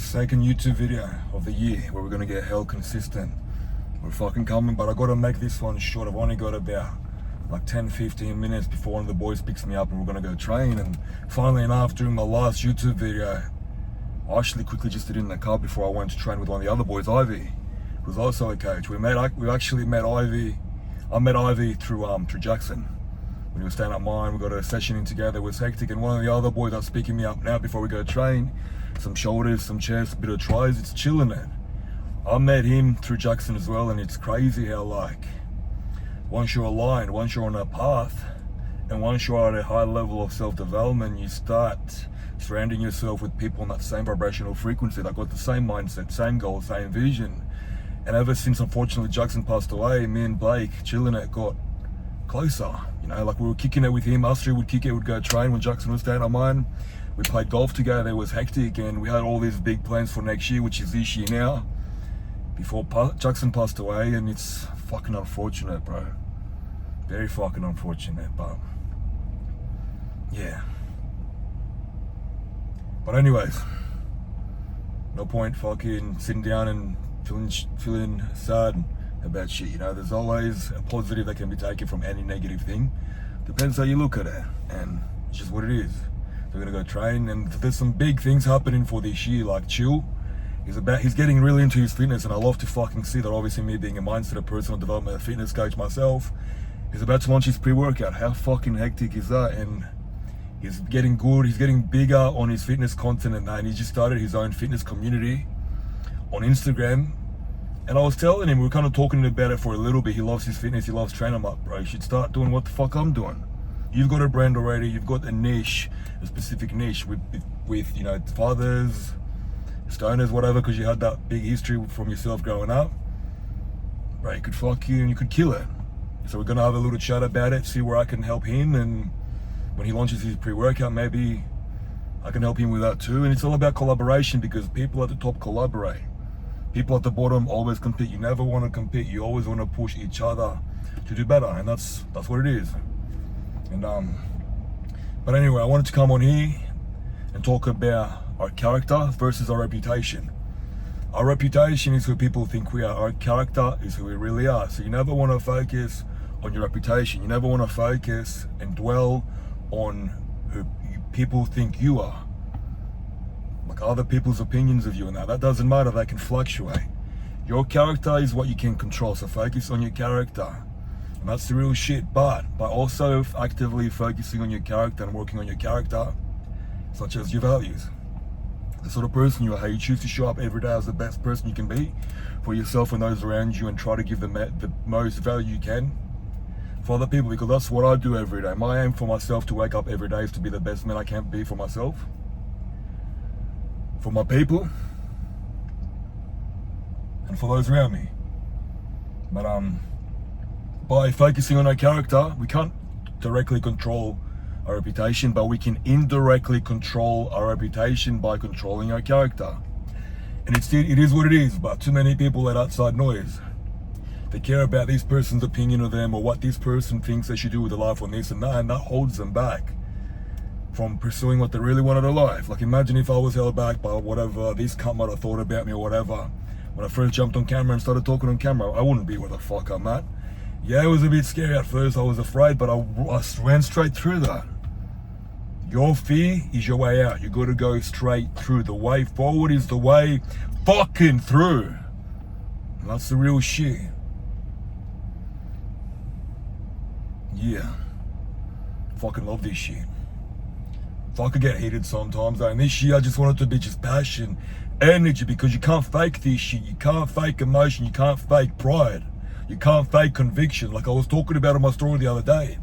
second YouTube video of the year where we're gonna get hell consistent. We're fucking coming, but I gotta make this one short. I've only got about like 10-15 minutes before one of the boys picks me up and we're gonna go train. And funnily enough, during my last YouTube video, I actually quickly just did it in the car before I went to train with one of the other boys, Ivy, who's also a coach. We actually met Ivy. I met Ivy through Jackson. When he was staying at mine, we got a session in together. It was hectic, and one of the other boys that's picking me up now before we go train, some shoulders, some chest, a bit of tries, it's chilling it. I met him through Jackson as well, and it's crazy how like once you're aligned, once you're on a path, and once you're at a high level of self-development, you start surrounding yourself with people on that same vibrational frequency that got the same mindset, same goal, same vision. And ever since unfortunately Jackson passed away, me and Blake chilling it got closer. You know, like we were kicking it with him, us three would kick it, would go train when Jackson was staying at mine. We played golf together, it was hectic, and we had all these big plans for next year, which is this year now, before Jackson passed away. And it's fucking unfortunate, bro. Very fucking unfortunate, but yeah. But anyways, no point fucking sitting down and feeling sad about shit, you know. There's always a positive that can be taken from any negative thing. Depends how you look at it, and it's just what it is. We're gonna go train, and there's some big things happening for this year, like Chill. He's getting really into his fitness, and I love to fucking see that. Obviously, me being a mindset, a personal development, a fitness coach myself, he's about to launch his pre-workout. How fucking hectic is that? And he's getting good, he's getting bigger on his fitness content, and he just started his own fitness community on Instagram. And I was telling him, we were kind of talking about it for a little bit. He loves his fitness, he loves training. I'm like, bro, you should start doing what the fuck I'm doing. You've got a brand already, you've got a niche, a specific niche with you know, fathers, stoners, whatever, because you had that big history from yourself growing up. Bro, you could kill it. So we're gonna have a little chat about it, see where I can help him, and when he launches his pre-workout, maybe I can help him with that too. And it's all about collaboration, because people at the top collaborate. People at the bottom always compete. You never want to compete. You always want to push each other to do better, and that's what it is. And but anyway, I wanted to come on here and talk about our character versus our reputation. Our reputation is who people think we are. Our character is who we really are. So you never want to focus on your reputation. You never want to focus and dwell on who people think you are, like other people's opinions of you, and that doesn't matter. They can fluctuate. Your character is what you can control, so focus on your character, and that's the real shit. But by also actively focusing on your character and working on your character, such as your values, the sort of person you are, how you choose to show up every day as the best person you can be for yourself and those around you, and try to give them the most value you can for other people, because that's what I do every day. My aim for myself to wake up every day is to be the best man I can be for myself, for my people, and for those around me. But by focusing on our character, we can't directly control our reputation, but we can indirectly control our reputation by controlling our character. And it is what it is, but too many people let outside noise. They care about this person's opinion of them, or what this person thinks they should do with their life on this and that holds them back from pursuing what they really wanted in life. Like, imagine if I was held back by whatever this cunt might have thought about me or whatever. When I first jumped on camera and started talking on camera, I wouldn't be where the fuck I'm at. Yeah, it was a bit scary at first, I was afraid, but I ran straight through that. Your fear is your way out. You gotta go straight through. The way forward is the way fucking through. And that's the real shit. Yeah. Fucking love this shit. I could get heated sometimes, though. And this year I just want it to be just passion, energy, because you can't fake this shit. You can't fake emotion. You can't fake pride. You can't fake conviction. Like I was talking about in my story the other day.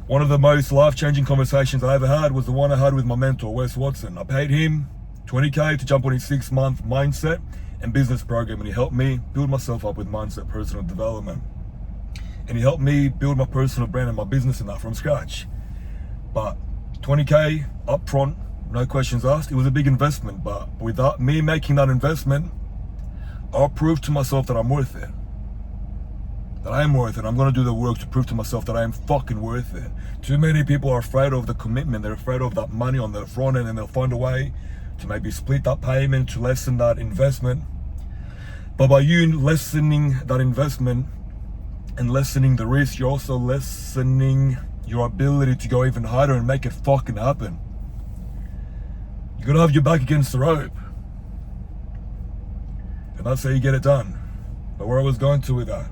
One of the most life-changing conversations I ever had was the one I had with my mentor, Wes Watson. I paid him $20K to jump on his 6-month mindset and business program, and he helped me build myself up with mindset, personal development. And he helped me build my personal brand and my business and that from scratch. But $20K up front, no questions asked. It was a big investment, but without me making that investment, I'll prove to myself that I'm worth it. That I am worth it. I'm gonna do the work to prove to myself that I am fucking worth it. Too many people are afraid of the commitment. They're afraid of that money on the front end, and they'll find a way to maybe split that payment to lessen that investment. But by you lessening that investment and lessening the risk, you're also lessening your ability to go even harder and make it fucking happen. You gotta have your back against the rope. And that's how you get it done. But where I was going to with that,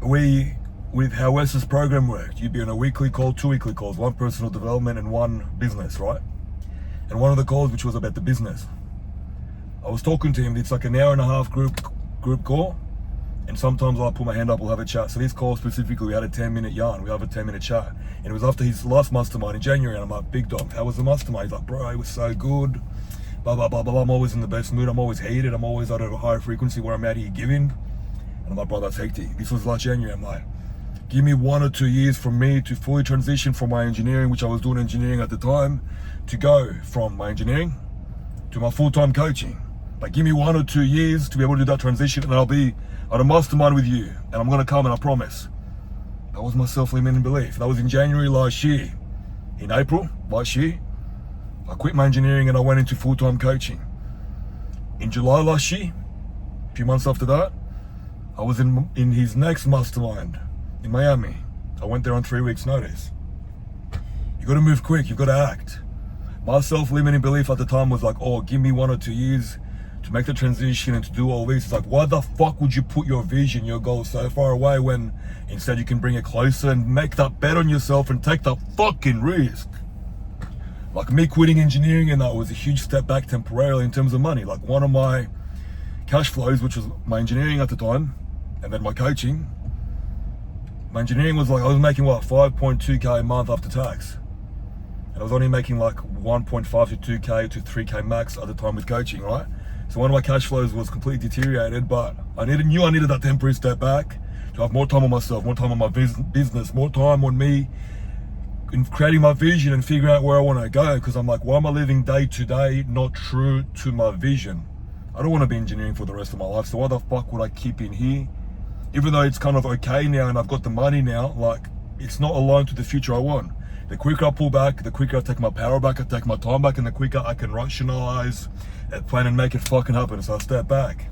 with how Wes's program worked, you'd be on a weekly call, 2 weekly calls, 1 personal development and 1 business, right? And one of the calls, which was about the business, I was talking to him. It's like an hour and a half group call, and sometimes I'll put my hand up, we'll have a chat. So this call specifically, we had a 10-minute yarn, we have a 10-minute chat, and it was after his last mastermind in January. And I'm like, big dog, how was the mastermind? He's like, bro, it was so good, blah blah blah blah. I'm always in the best mood, I'm always heated, I'm always at a higher frequency where I'm out here giving. And I'm like, bro, that's hectic. This was last January. I'm like, give me 1 or 2 years for me to fully transition from my engineering, which I was doing engineering at the time, to go from my engineering to my full-time coaching. Like, give me 1 or 2 years to be able to do that transition, and I'll be at a mastermind with you, and I'm gonna come, and I promise. That was my self-limiting belief. That was in January last year. In April last year, I quit my engineering and I went into full-time coaching. In July last year, a few months after that, I was in his next mastermind in Miami. I went there on 3 weeks' notice. You gotta move quick, you've gotta act. My self-limiting belief at the time was like, oh, give me 1 or 2 years to make the transition and to do all this. It's like, why the fuck would you put your vision, your goal so far away when instead you can bring it closer and make that bet on yourself and take that fucking risk? Like me quitting engineering, and that was a huge step back temporarily in terms of money. Like one of my cash flows, which was my engineering at the time, and then my coaching. My engineering was like, I was making what, 5.2k a month after tax. And I was only making like 1.5 to 2k to 3k max at the time with coaching, right? So one of my cash flows was completely deteriorated, but I needed that temporary step back to have more time on myself, more time on my business, more time on me in creating my vision and figuring out where I want to go. Because I'm like, why am I living day to day not true to my vision? I don't want to be engineering for the rest of my life, so why the fuck would I keep in here? Even though it's kind of okay now and I've got the money now, like it's not aligned to the future I want. The quicker I pull back, the quicker I take my power back, I take my time back, and the quicker I can rationalize that plan and make it fucking happen. So I step back.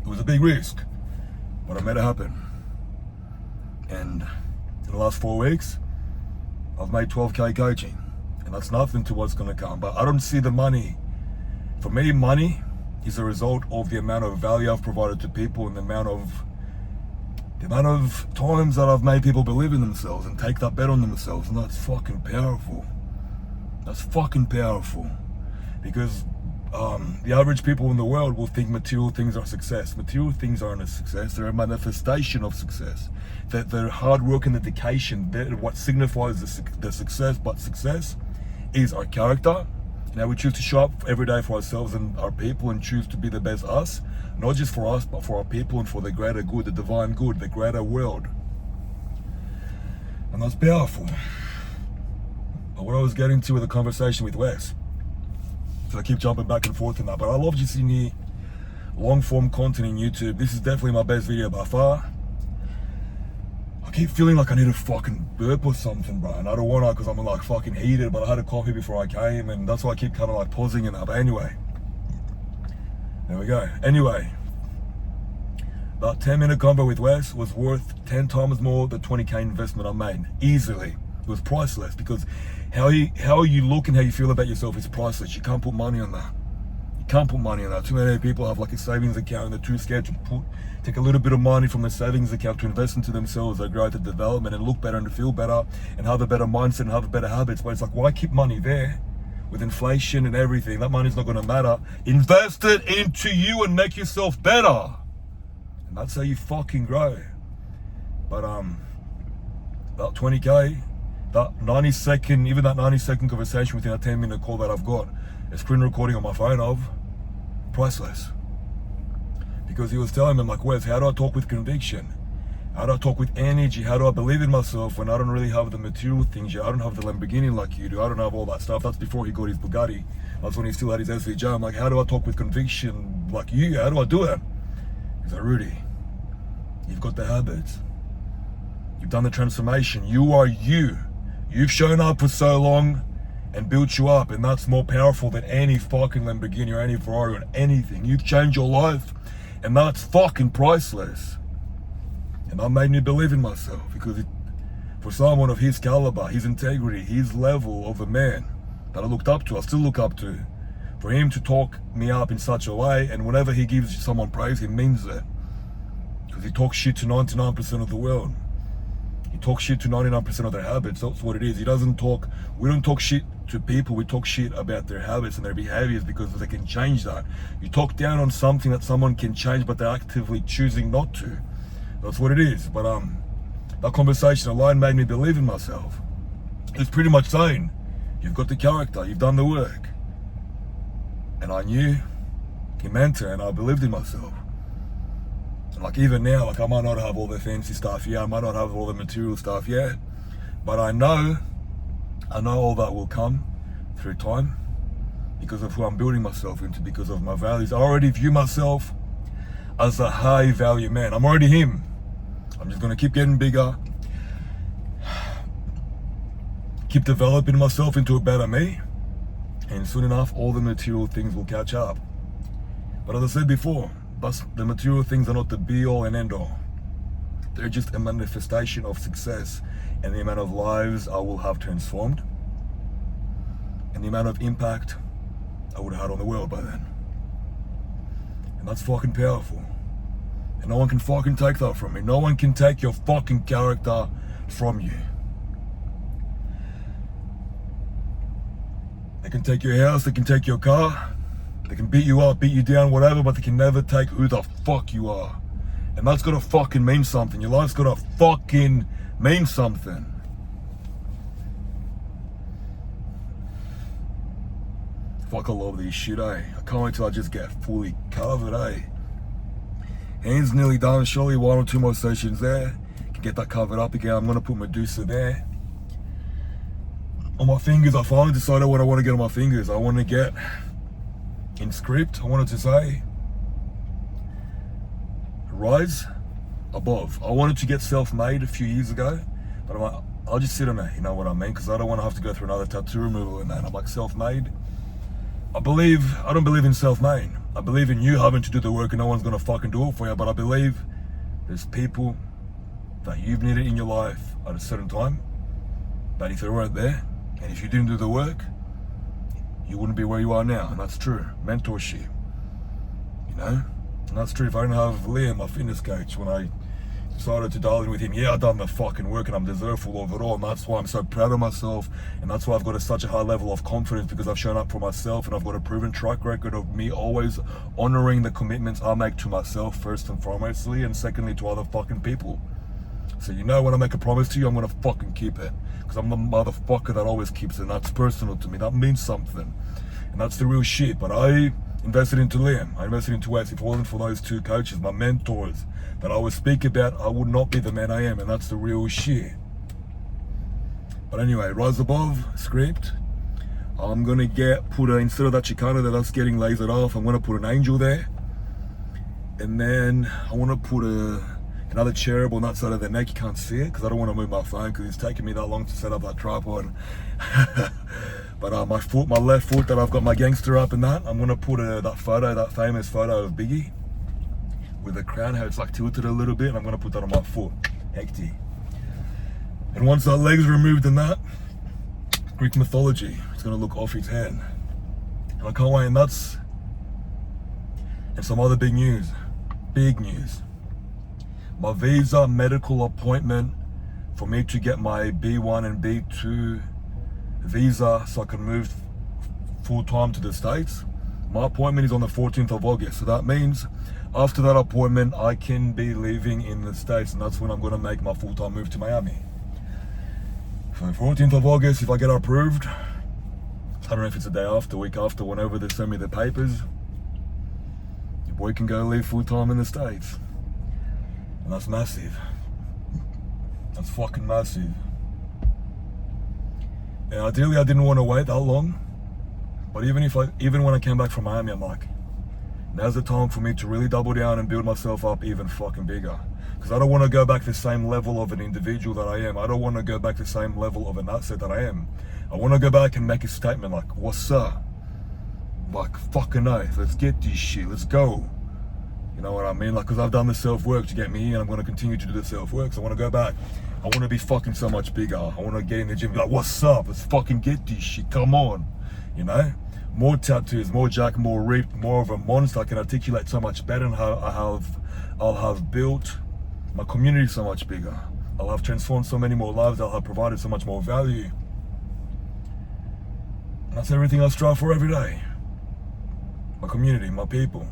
It was a big risk, but I made it happen. And in the last 4 weeks, I've made 12k coaching, and that's nothing to what's gonna come. But I don't see the money. For me, money is a result of the amount of value I've provided to people and the amount of times that I've made people believe in themselves and take that bet on themselves. And that's fucking powerful. That's fucking powerful. Because the average people in the world will think material things are success. Material things aren't a success. They're a manifestation of success. That their hard work and dedication, that what signifies the success. But success is our character. Now we choose to show up every day for ourselves and our people and choose to be the best us. Not just for us, but for our people and for the greater good, the divine good, the greater world. And that's powerful. But what I was getting to with the conversation with Wes, so I keep jumping back and forth in that, but I love just seeing the long form content in YouTube. This is definitely my best video by far. I keep feeling like I need a fucking burp or something, bro, and I don't want to because I'm like fucking heated, but I had a coffee before I came, and that's why I keep kind of like pausing in that. But anyway, there we go. Anyway, that 10-minute convo with Wes was worth 10 times more than 20k investment I made, easily. It was priceless, because how you look and how you feel about yourself is priceless. You can't put money on that. You can't put money on that. Too many people have like a savings account and they're too scared to take a little bit of money from the savings account to invest into themselves, their growth and development, and look better and feel better and have a better mindset and have better habits. But it's like, why keep money there? With inflation and everything, that money's not going to matter. Invest it into you and make yourself better, and that's how you fucking grow. But about 20k, that 90-second conversation within a 10-minute call that I've got, a screen recording on my phone of, priceless. Because he was telling me, like, Wes, how do I talk with conviction? How do I talk with energy? How do I believe in myself when I don't really have the material things yet? I don't have the Lamborghini like you do. I don't have all that stuff. That's before he got his Bugatti. That's when he still had his SVJ. I'm like, how do I talk with conviction like you? How do I do it? He's like, Rudy, you've got the habits. You've done the transformation. You are you. You've shown up for so long and built you up, and that's more powerful than any fucking Lamborghini or any Ferrari or anything. You've changed your life, and that's fucking priceless. And that made me believe in myself, because for someone of his caliber, his integrity, his level of a man that I looked up to, I still look up to, for him to talk me up in such a way, and whenever he gives someone praise, he means it. Because he talks shit to 99% of the world. He talks shit to 99% of their habits. That's what it is. We don't talk shit to people, we talk shit about their habits and their behaviors, because they can change that. You talk down on something that someone can change, but they're actively choosing not to. That's what it is. But that conversation alone made me believe in myself. It's pretty much saying, you've got the character, you've done the work. And I knew he meant it, and I believed in myself. And like even now, like I might not have all the fancy stuff yet, I might not have all the material stuff yet, but I know all that will come through time, because of who I'm building myself into, because of my values. I already view myself as a high value man. I'm already him. I'm just gonna keep getting bigger, keep developing myself into a better me, and soon enough all the material things will catch up. But as I said before, the material things are not the be all and end all. They're just a manifestation of success and the amount of lives I will have transformed, and the amount of impact I would have had on the world by then. And that's fucking powerful. And no one can fucking take that from me. No one can take your fucking character from you. They can take your house, they can take your car, they can beat you up, beat you down, whatever, but they can never take who the fuck you are. And that's gotta fucking mean something. Your life's gotta fucking mean something. Fuck, I love this shit, eh? I can't wait till I just get fully covered, eh? Hands nearly done, surely 1 or 2 more sessions there. Can get that covered up again. I'm gonna put Medusa there. On my fingers, I finally decided what I want to get on my fingers. I want to get in script, I wanted to say, rise above. I wanted to get self-made a few years ago, but I'm like, I'll just sit on it, you know what I mean? Because I don't want to have to go through another tattoo removal and that. I'm like, self-made. I don't believe in self-made. I believe in you having to do the work and no one's going to fucking do it for you, but I believe there's people that you've needed in your life at a certain time, that if they weren't there, and if you didn't do the work, you wouldn't be where you are now. And that's true. Mentorship, you know? And that's true. If I didn't have Liam, my fitness coach, when I decided to dial in with him, yeah, I've done the fucking work and I'm deserveful of it all. And that's why I'm so proud of myself. And that's why I've got such a high level of confidence, because I've shown up for myself and I've got a proven track record of me always honoring the commitments I make to myself, first and foremostly, and secondly to other fucking people. So you know, when I make a promise to you, I'm gonna fucking keep it, because I'm the motherfucker that always keeps it, and that's personal to me. That means something, and that's the real shit. But I invested into Liam, I invested into Wes. If it wasn't for those 2 coaches, my mentors that I always speak about, I would not be the man I am, and that's the real shit. But anyway, rise above script. I'm gonna instead of that Chicano that's getting lasered off, I'm gonna put an angel there, and then I want to put another cherub on that side of the neck. You can't see it because I don't want to move my phone, because it's taken me that long to set up that tripod. But my left foot that I've got my gangster up in that, I'm going to put that famous photo of Biggie with the crown, how it's like tilted a little bit, and I'm going to put that on my foot. Hecty. And once that leg's removed in that, Greek mythology, it's going to look off his head. And I can't wait, and some other big news. Big news. My visa medical appointment for me to get my B1 and B2 visa so I can move full-time to the States. My appointment is on the 14th of August. So that means after that appointment, I can be living in the States, and that's when I'm going to make my full-time move to Miami. So 14th of August, if I get approved, I don't know if it's a day after, week after, whenever they send me the papers, your boy can go live full-time in the States. And that's massive. That's fucking massive. And ideally, I didn't want to wait that long. But even when I came back from Miami, I'm like, now's the time for me to really double down and build myself up even fucking bigger. Because I don't want to go back the same level of an individual that I am. I don't want to go back the same level of an asset that I am. I want to go back and make a statement like, what's up? Like, fucking oath, let's get this shit, let's go. You know what I mean? Like, because I've done the self-work to get me here, and I'm going to continue to do the self-work. So I want to go back. I want to be fucking so much bigger. I want to get in the gym and be like, what's up? Let's fucking get this shit, come on. You know? More tattoos, more jack, more ripped, more of a monster. I can articulate so much better, and how I'll have built my community so much bigger. I'll have transformed so many more lives. I'll have provided so much more value. And that's everything I strive for every day. My community, my people.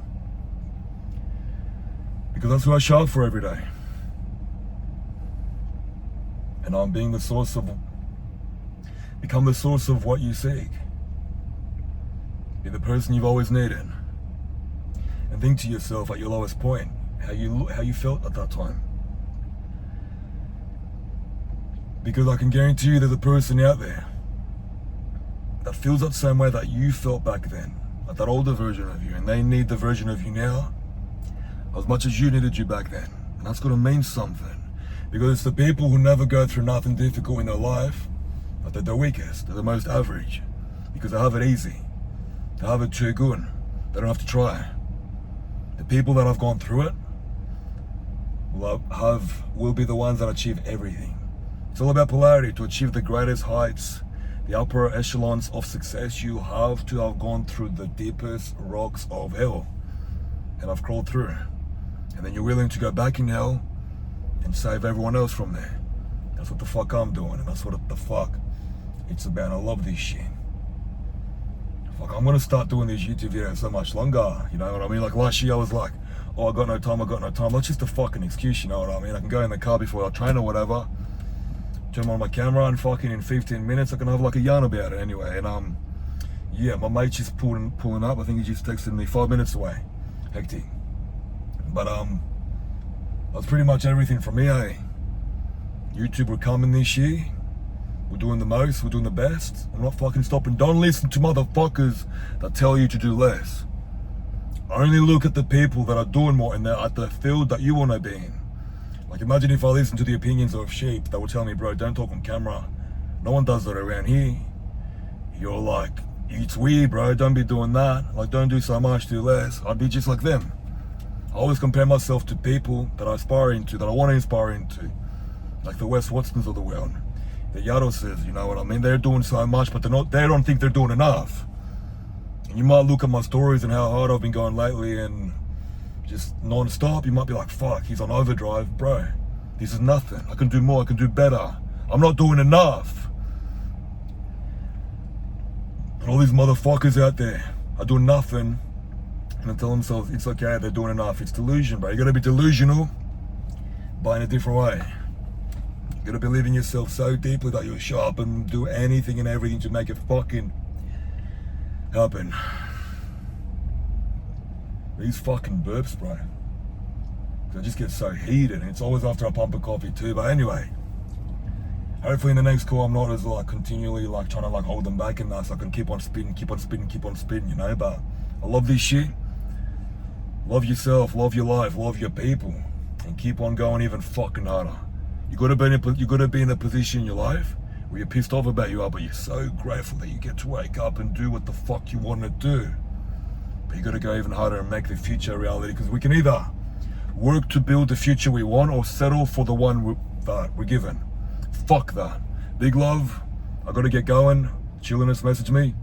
Because that's who I show up for every day. And I'm being the source of, become the source of what you seek. Be the person you've always needed. And think to yourself at your lowest point, how you felt at that time. Because I can guarantee you there's a person out there that feels that same way that you felt back then, like that older version of you, and they need the version of you now as much as you needed you back then. And that's going to mean something, because it's the people who never go through nothing difficult in their life that they're the weakest, they're the most average, because they have it easy, they have it too good, they don't have to try. The people that have gone through it will be the ones that achieve everything. It's all about polarity. To achieve the greatest heights, the upper echelons of success, you have to have gone through the deepest rocks of hell, and I've crawled through. And then you're willing to go back in hell and save everyone else from there. That's what the fuck I'm doing, and that's what the fuck it's about. I love this shit. Fuck, I'm gonna start doing these YouTube videos so much longer, you know what I mean? Like last year I was like, oh, I got no time. That's just a fucking excuse, you know what I mean? I can go in the car before I train or whatever, turn on my camera, and fucking in 15 minutes I can have like a yarn about it anyway. And yeah, my mate's just pulling up. I think he just texted me 5 minutes away. Hectic. But that's pretty much everything from me, eh? YouTube, we're coming this year. We're doing the most, we're doing the best. I'm not fucking stopping. Don't listen to motherfuckers that tell you to do less. Only look at the people that are doing more and they're at the field that you want to be in. Like, imagine if I listened to the opinions of sheep that would tell me, bro, don't talk on camera. No one does that around here. You're like, it's weird, bro, don't be doing that. Like, don't do so much, do less. I'd be just like them. I always compare myself to people that I aspire into, that I want to inspire into. Like the Wes Watsons of the world. The Yaroses, you know what I mean? They're doing so much, but they don't think they're doing enough. And you might look at my stories and how hard I've been going lately and just non-stop. You might be like, fuck, he's on overdrive. Bro, this is nothing. I can do more, I can do better. I'm not doing enough. And all these motherfuckers out there are doing nothing and they tell themselves it's okay, they're doing enough. It's delusion, bro. You gotta be delusional, but in a different way. You gotta believe in yourself so deeply that you'll show up and do anything and everything to make it fucking happen. These fucking burps, bro. I just get so heated, and it's always after I pump a coffee too. But anyway, hopefully in the next call I'm not as like continually like trying to like hold them back and that, so I can keep on spinning, you know. But I love this shit. Love yourself, love your life, love your people, and keep on going even fucking harder. You gotta be in a position in your life where you're pissed off about you are, but you're so grateful that you get to wake up and do what the fuck you want to do. But you gotta go even harder and make the future a reality, because we can either work to build the future we want or settle for the one that we're given. Fuck that. Big love. I gotta get going. Chilliness, message me.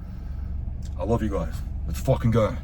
I love you guys. Let's fucking go.